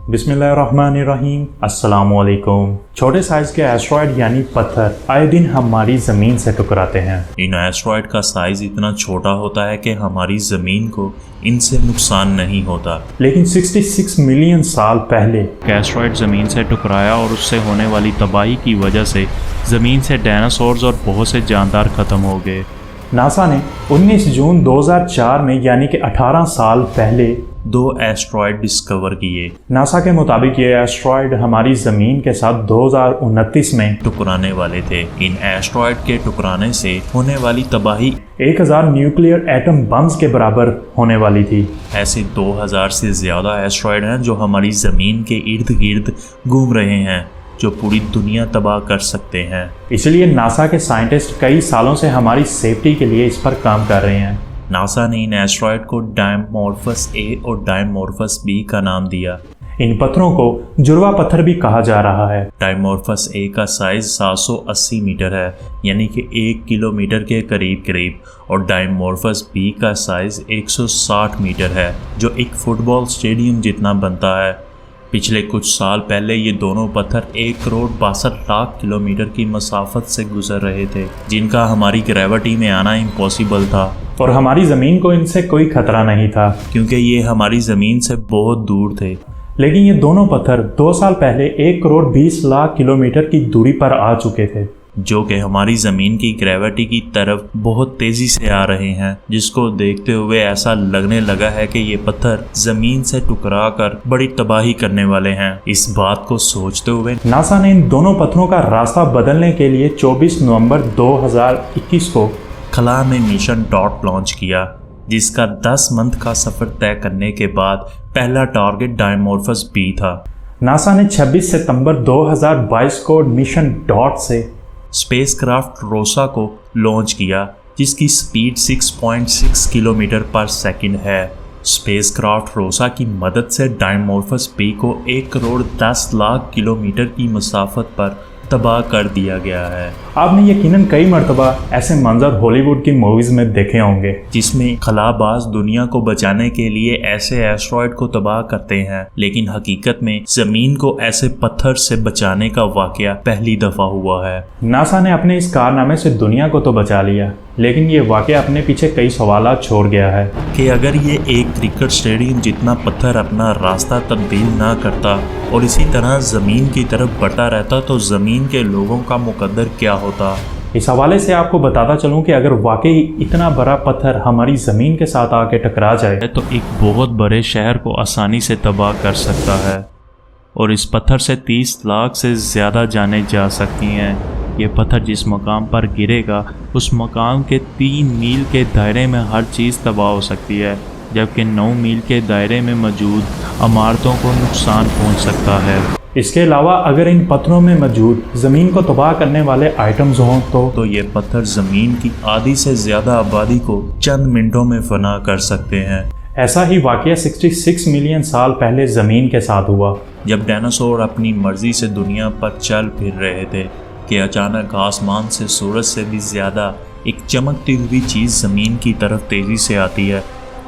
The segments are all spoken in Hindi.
बिस्मिल्लाहिर्रहमानिर्रहीम। अस्सलामुअलैकुम। छोटे साइज के एस्ट्रॉयड यानी पत्थर आए दिन हमारी ज़मीन से टकराते हैं। इन एस्ट्रॉयड का साइज इतना छोटा होता है कि हमारी ज़मीन को इनसे नुकसान नहीं होता। लेकिन 66 मिलियन साल पहले एस्ट्रॉयड ज़मीन से टकराया और उससे होने वाली तबाही की वजह से ज़मीन से डायनासोर्स और बहुत से जानदार ख़त्म हो गए। नासा ने 19 जून 2004 में यानी कि 18 साल पहले 2 एस्ट्रॉयड डिस्कवर किए। नासा के मुताबिक ये एस्ट्रॉयड हमारी ज़मीन के साथ 2029 में टकराने वाले थे। इन एस्ट्रॉयड के टकराने से होने वाली तबाही 1000 न्यूक्लियर एटम बम्स के बराबर होने वाली थी। ऐसे 2000 से ज़्यादा एस्ट्रॉयड हैं जो हमारी ज़मीन के इर्द गिर्द घूम रहे हैं, जो पूरी दुनिया तबाह कर सकते हैं। इसलिए नासा के साइंटिस्ट कई सालों से हमारी सेफ्टी के लिए इस पर काम कर रहे हैं। नासा ने इन एस्ट्रॉयड को डायमॉर्फस ए और डायमॉर्फस बी का नाम दिया। इन पत्थरों को जुड़वा पत्थर भी कहा जा रहा है। डायमॉर्फस ए का साइज 780 मीटर है, यानी कि 1 किलोमीटर के करीब करीब, और डायमॉर्फस बी का साइज 160 मीटर है, जो एक फुटबॉल स्टेडियम जितना बनता है। पिछले कुछ साल पहले ये दोनों पत्थर 1,62,00,000 किलोमीटर की मसाफत से गुजर रहे थे, जिनका हमारी ग्रेविटी में आना इम्पॉसिबल था। और हमारी ज़मीन को इनसे कोई खतरा नहीं था, क्योंकि ये हमारी ज़मीन से बहुत दूर थे। लेकिन ये दोनों पत्थर 2 साल पहले 1,20,00,000 किलोमीटर की दूरी पर आ चुके थे, जो कि हमारी ज़मीन की ग्रेविटी की तरफ बहुत तेज़ी से आ रहे हैं, जिसको देखते हुए ऐसा लगने लगा है कि ये पत्थर ज़मीन से टकरा कर बड़ी तबाही करने वाले हैं। इस बात को सोचते हुए नासा ने इन दोनों पत्थरों का रास्ता बदलने के लिए 24 नवंबर 2021 को खला में मिशन डॉट लॉन्च किया, जिसका 10 मंथ का सफ़र तय करने के बाद पहला टारगेट डायमॉर्फस बी था। नासा ने 26 सितंबर 2022 को मिशन डॉट से स्पेसक्राफ्ट रोसा को लॉन्च किया, जिसकी स्पीड 6.6 किलोमीटर पर सेकंड है। स्पेसक्राफ्ट रोसा की मदद से डायमॉर्फस बी को 1,10,00,000 किलोमीटर की मसाफत पर तबाह कर दिया गया है। आपने यकीनन कई मरतबा ऐसे मंजर हॉलीवुड की मूवीज़ में देखे होंगे, जिसमें खलाबाज दुनिया को बचाने के लिए ऐसे एस्ट्रॉयड को तबाह करते हैं, लेकिन हकीकत में ज़मीन को ऐसे पत्थर से बचाने का वाकया पहली दफ़ा हुआ है। नासा ने अपने इस कारनामे से दुनिया को तो बचा लिया, लेकिन ये वाकया अपने पीछे कई सवालात छोड़ गया है कि अगर ये एक क्रिकेट स्टेडियम जितना पत्थर अपना रास्ता तब्दील ना करता और इसी तरह ज़मीन की तरफ बढ़ता रहता, तो ज़मीन के लोगों का मुकद्दर क्या होता। इस हवाले से आपको बताता चलूं कि अगर वाकई इतना बड़ा पत्थर हमारी ज़मीन के साथ आके टकरा जाए तो एक बहुत बड़े शहर को आसानी से तबाह कर सकता है, और इस पत्थर से 30 लाख से ज़्यादा जानें जा सकती हैं। ये पत्थर जिस मकाम पर गिरेगा, उस मकाम के 3 मील के दायरे में हर चीज़ तबाह हो सकती है, जबकि 9 मील के दायरे में मौजूद इमारतों को नुकसान पहुंच सकता है। इसके अलावा अगर इन पत्थरों में मौजूद ज़मीन को तबाह करने वाले आइटम्स हों तो ये पत्थर ज़मीन की आधी से ज़्यादा आबादी को चंद मिनटों में फना कर सकते हैं। ऐसा ही वाकया 66 मिलियन साल पहले ज़मीन के साथ हुआ, जब डायनासोर अपनी मर्जी से दुनिया पर चल फिर रहे थे कि अचानक आसमान से सूरज से भी ज़्यादा एक चमकती हुई चीज़ ज़मीन की तरफ तेज़ी से आती है।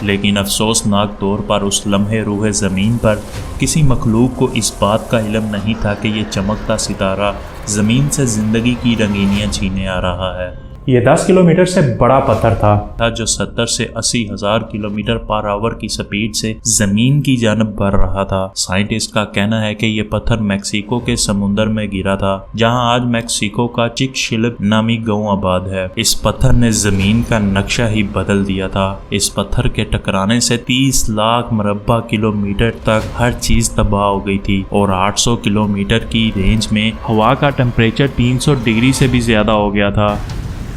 लेकिन अफसोसनाक तौर पर उस लम्हे रूहे ज़मीन पर किसी मखलूक को इस बात का इल्म नहीं था कि ये चमकता सितारा ज़मीन से ज़िंदगी की रंगीनियाँ छीने आ रहा है। ये 10 किलोमीटर से बड़ा पत्थर था जो 70 से 80 हज़ार किलोमीटर पर आवर की स्पीड से जमीन की जानब बढ़ रहा था। साइंटिस्ट का कहना है कि ये पत्थर मैक्सिको के समुंदर में गिरा था, जहां आज मैक्सिको का चिकशिल्प नामी गांव आबाद है। इस पत्थर ने जमीन का नक्शा ही बदल दिया था। इस पत्थर के टकराने से 30 लाख मुरब्बा किलोमीटर तक हर चीज तबाह हो गई थी, और 800 किलोमीटर की रेंज में हवा का टेम्परेचर 300 डिग्री से भी ज़्यादा हो गया था,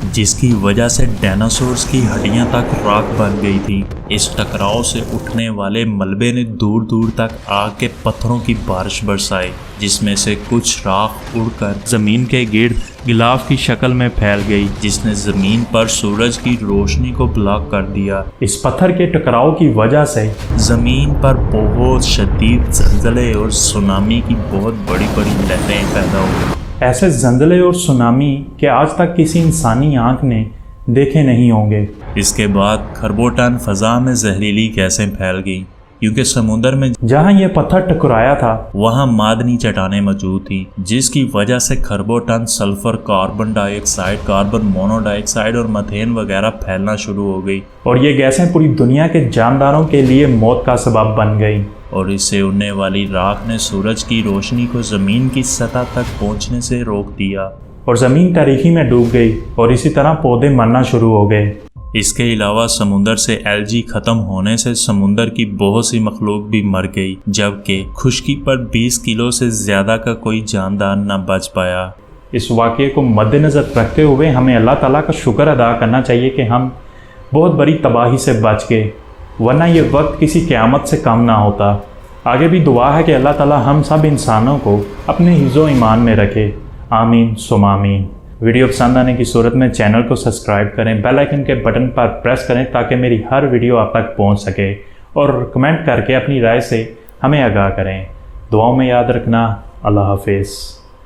जिसकी वजह से डायनासोर्स की हड्डियां तक राख बन गई थी। इस टकराव से उठने वाले मलबे ने दूर दूर तक आग के पत्थरों की बारिश बरसाई, जिसमें से कुछ राख उड़कर ज़मीन के गिर्द गिलाफ की शक्ल में फैल गई, जिसने ज़मीन पर सूरज की रोशनी को ब्लॉक कर दिया। इस पत्थर के टकराव की वजह से ज़मीन पर बहुत शदीद ज़लज़ले और सुनामी की बहुत बड़ी बड़ी लहरें पैदा हुई। ऐसे ज़लज़ले और सुनामी के आज तक किसी इंसानी आंख ने देखे नहीं होंगे। इसके बाद खरबों टन फ़ज़ा में जहरीली गैसें फैल गईं। क्योंकि समुद्र में जहां ये पत्थर टकराया था वहां मादनी चट्टानें मौजूद थी, जिसकी वजह से खरबों ton sulphur, carbon dioxide, carbon monodioxide और मीथेन वगैरह फैलना शुरू हो गई और ये गैसें पूरी दुनिया के जानदारों के लिए मौत का सबब बन गई। और इससे उड़ने वाली राख ने सूरज की रोशनी को ज़मीन की सतह तक पहुंचने से रोक दिया और ज़मीन तारीकी में डूब गई और इसी तरह पौधे मरना शुरू हो गए। इसके अलावा समुंदर से एलजी ख़त्म होने से समुंदर की बहुत सी मखलूक भी मर गई, जबकि खुश्की पर 20 किलो से ज़्यादा का कोई जानदार न बच पाया। इस वाक़ये को मद्देनज़र रखते हुए हमें अल्लाह ताला का शुक्र अदा करना चाहिए कि हम बहुत बड़ी तबाही से बच गए, वरना ये वक्त किसी क़यामत से कम ना होता। आगे भी दुआ है कि अल्लाह ताला हम सब इंसानों को अपने हिज़्ज़ो ईमान में रखे। आमीन सुम आमीन। वीडियो पसंद आने की सूरत में चैनल को सब्सक्राइब करें, बेल आइकन के बटन पर प्रेस करें ताकि मेरी हर वीडियो आप तक पहुंच सके, और कमेंट करके अपनी राय से हमें आगाह करें। दुआओं में याद रखना। अल्लाह हाफिज़।